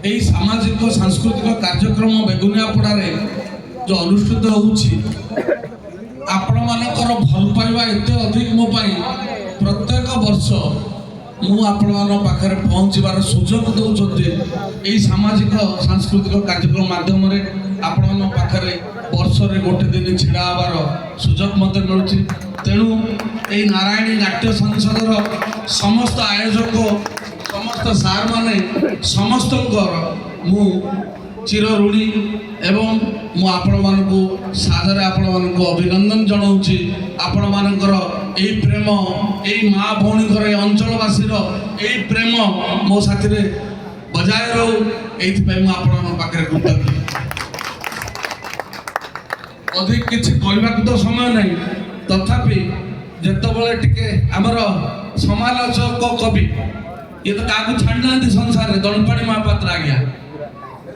यही सामाजिक सांस्कृतिक कार्यक्रम बेगुनियापड़ार जो अनुष्ठित होउछि आपण मानकर भल पाइबा एते अधिक मो पाई प्रत्येक वर्ष मु आपण मान पाखरे पहुँचबार सुजोग दउछते यही सामाजिक सांस्कृतिक कार्यक्रम माध्यम रे आपण मान पाखरे वर्ष रे गोटे दिन छिड़ा हबार सुजोग मते मिलुछि। तेणु यही नारायणी नाट्य संसदर समस्त आयोजक समस्त सार माने समस्त मु चिर ऋणी एवं मु आपण मानकु सादर आपण मानकु अभिनंदन जनाऊँगी। आपण मानकर एई प्रेम एई माँ भौणीकर अंचलवासी एई प्रेम मो साथी रे बजाय रहू एइथिपाई मु आपण पाखरे कृतज्ञ। अधिक किछि कहबाक तो समय नहीं तथापि जेतबेले टिके हमर समालोचक कवि ये तो क्या छाड़ी ना संसार में दणपाणी महापात्र आज्ञा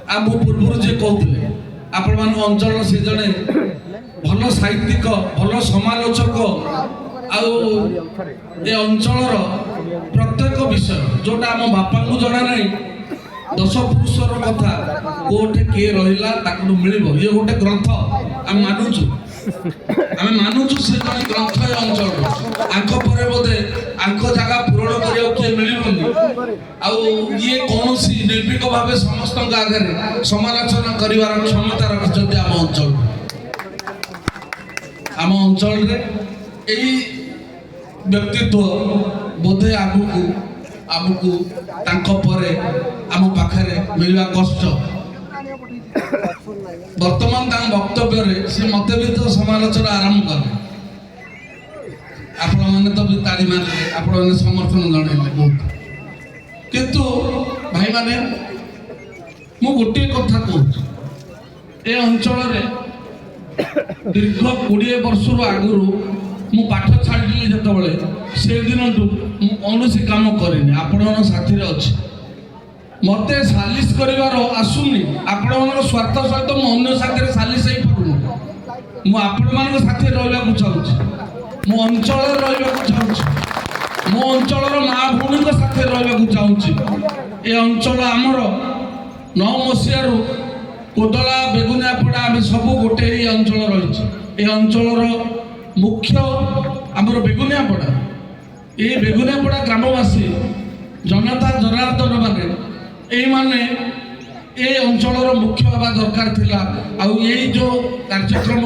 आ मो पूर्व जे कहते आपण मान अंचल से जड़े भल साहित्यिक भल समालोचक ए अंचल प्रत्येक विषय जोटा आम बापा को जना ना 10 पुरुषर कथा कोठे किए रहिला ताकू मिलिबो ये गोटे ग्रंथ आम मानुचु से जड़े ग्रंथ ए अंचल आंख पर बोधे आंख जगह पूरण करिया किए मिलिबोनी आउ ये कौन सी निर्भीक भाव समस्त आगे समालोचना करिवार क्षमता रखिछन्ति आम अंचल रे एही व्यक्तित्व बोधे आगुकू तांको परे आम पाखरे मिलवा कष्ट। वर्तमान तांग वक्तव्य रे से मते भी तो समालोचना आरंभ कले आपण माने तो भी ताली मारले आपण माने समर्थन जणाइले बहुत किंतु भाई माने मु गोटे कथा कहूँ ए अंचल रे दीर्घ 20 वर्ष आगुरु मु पाठ छाड़ी जेतबेले से दिन कौन काम करेनि आपण साथी रे अछि मते सालिस करिवार आसुनी आपण मन स्वार्थ सहित मु अन्य साथी रे सालिस होई पडुनी मु आपण मन साथी रहबा को चाहूछि मो अंचल रहबा को चाहूछि मो अंचल माँ भौणी साथी रहबा को चाहूछि। ए अंचल आमर 9 मसीहारू कोदला बेगुनियापड़ा आम सब गोटे ही अंचल रही ए अंचल मुख्य आमर बेगुनियापड़ा ये बेगुनियापड़ा ग्रामवासी जनता जनार्दन माने माने ए अंचल मुख्य हवा दरकार थिला आउ ये जो कार्यक्रम